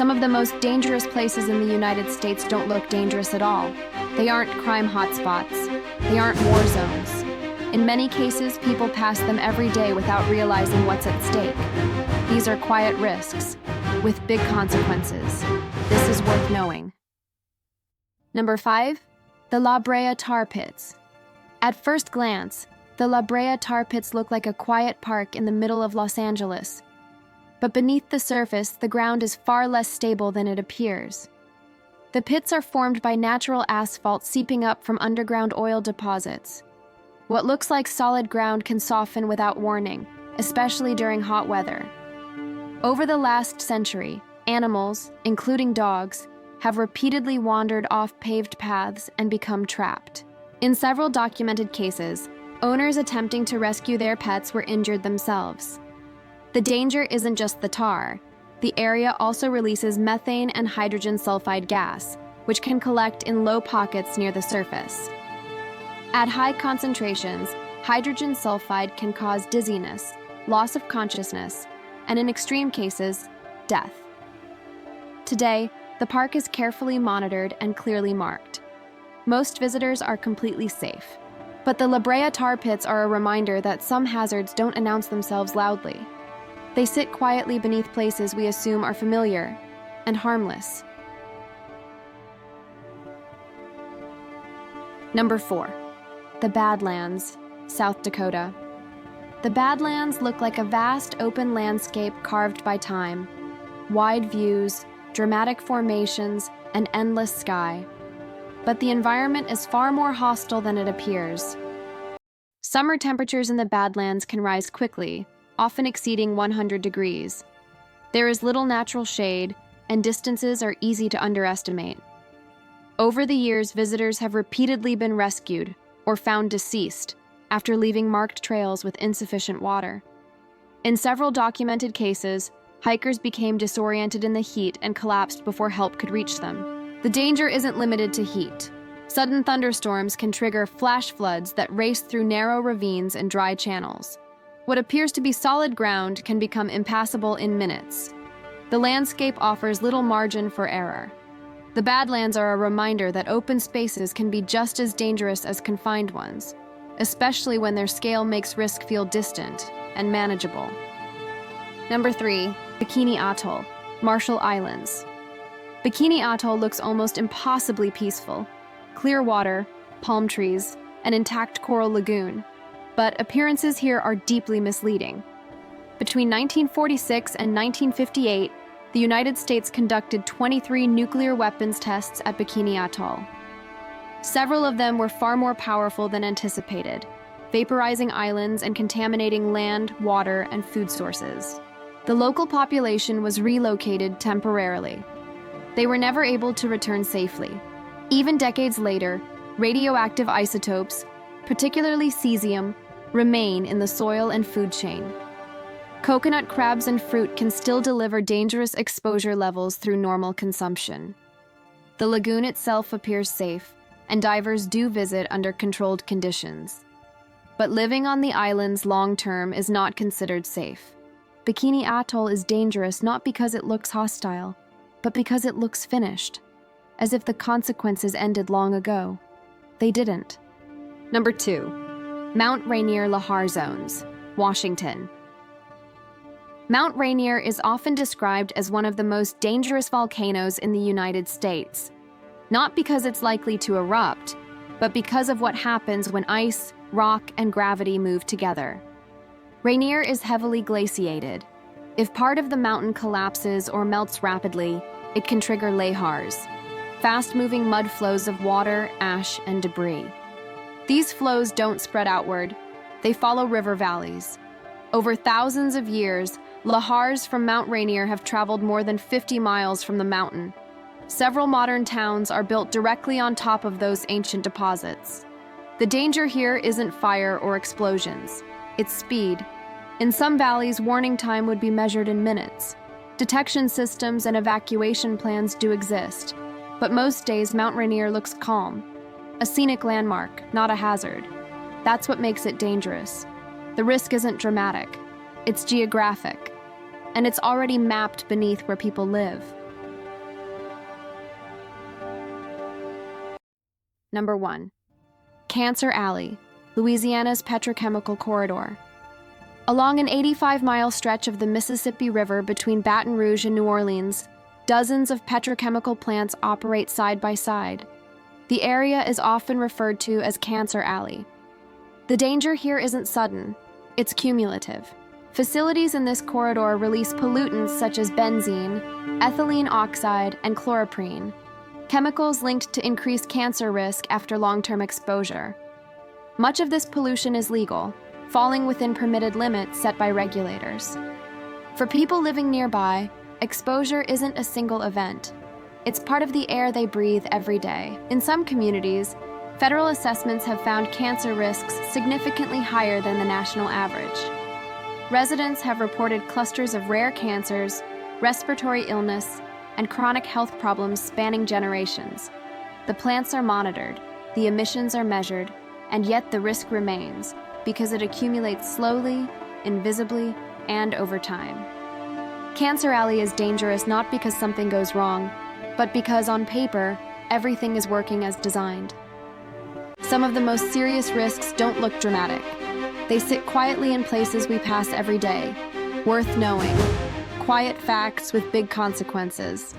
Some of the most dangerous places in the United States don't look dangerous at all. They aren't crime hotspots. They aren't war zones. In many cases, people pass them every day without realizing what's at stake. These are quiet risks, with big consequences. This is worth knowing. Number 5, the La Brea tar pits. At first glance, the La Brea tar pits look like a quiet park in the middle of Los Angeles. But beneath the surface, the ground is far less stable than it appears. The pits are formed by natural asphalt seeping up from underground oil deposits. What looks like solid ground can soften without warning, especially during hot weather. Over the last century, animals, including dogs, have repeatedly wandered off paved paths and become trapped. In several documented cases, owners attempting to rescue their pets were injured themselves. The danger isn't just the tar. The area also releases methane and hydrogen sulfide gas, which can collect in low pockets near the surface. At high concentrations, hydrogen sulfide can cause dizziness, loss of consciousness, and in extreme cases, death. Today, the park is carefully monitored and clearly marked. Most visitors are completely safe. But the La Brea tar pits are a reminder that some hazards don't announce themselves loudly. They sit quietly beneath places we assume are familiar and harmless. Number 4, the Badlands, South Dakota. The Badlands look like a vast open landscape carved by time. Wide views, dramatic formations, and endless sky. But the environment is far more hostile than it appears. Summer temperatures in the Badlands can rise quickly, often exceeding 100 degrees. There is little natural shade, and distances are easy to underestimate. Over the years, visitors have repeatedly been rescued or found deceased after leaving marked trails with insufficient water. In several documented cases, hikers became disoriented in the heat and collapsed before help could reach them. The danger isn't limited to heat. Sudden thunderstorms can trigger flash floods that race through narrow ravines and dry channels. What appears to be solid ground can become impassable in minutes. The landscape offers little margin for error. The Badlands are a reminder that open spaces can be just as dangerous as confined ones, especially when their scale makes risk feel distant and manageable. Number 3, Bikini Atoll, Marshall Islands. Bikini Atoll looks almost impossibly peaceful. Clear water, palm trees, an intact coral lagoon. But appearances here are deeply misleading. Between 1946 and 1958, the United States conducted 23 nuclear weapons tests at Bikini Atoll. Several of them were far more powerful than anticipated, vaporizing islands and contaminating land, water, and food sources. The local population was relocated temporarily. They were never able to return safely. Even decades later, radioactive isotopes, particularly cesium, remain in the soil and food chain. Coconut crabs and fruit can still deliver dangerous exposure levels through normal consumption. The lagoon itself appears safe, and divers do visit under controlled conditions. But living on the islands long-term is not considered safe. Bikini Atoll is dangerous not because it looks hostile, but because it looks finished, as if the consequences ended long ago. They didn't. Number 2, Mount Rainier Lahar Zones, Washington. Mount Rainier is often described as one of the most dangerous volcanoes in the United States, not because it's likely to erupt, but because of what happens when ice, rock, and gravity move together. Rainier is heavily glaciated. If part of the mountain collapses or melts rapidly, it can trigger lahars, fast-moving mud flows of water, ash, and debris. These flows don't spread outward. They follow river valleys. Over thousands of years, lahars from Mount Rainier have traveled more than 50 miles from the mountain. Several modern towns are built directly on top of those ancient deposits. The danger here isn't fire or explosions. It's speed. In some valleys, warning time would be measured in minutes. Detection systems and evacuation plans do exist, but most days Mount Rainier looks calm. A scenic landmark, not a hazard. That's what makes it dangerous. The risk isn't dramatic. It's geographic. And it's already mapped beneath where people live. Number 1. Cancer Alley, Louisiana's petrochemical corridor. Along an 85-mile stretch of the Mississippi River between Baton Rouge and New Orleans, dozens of petrochemical plants operate side by side. The area is often referred to as Cancer Alley. The danger here isn't sudden, it's cumulative. Facilities in this corridor release pollutants such as benzene, ethylene oxide, and chloroprene, chemicals linked to increased cancer risk after long-term exposure. Much of this pollution is legal, falling within permitted limits set by regulators. For people living nearby, exposure isn't a single event. It's part of the air they breathe every day. In some communities, federal assessments have found cancer risks significantly higher than the national average. Residents have reported clusters of rare cancers, respiratory illness, and chronic health problems spanning generations. The plants are monitored, the emissions are measured, and yet the risk remains because it accumulates slowly, invisibly, and over time. Cancer Alley is dangerous not because something goes wrong, but because on paper, everything is working as designed. Some of the most serious risks don't look dramatic. They sit quietly in places we pass every day, worth knowing. Quiet facts with big consequences.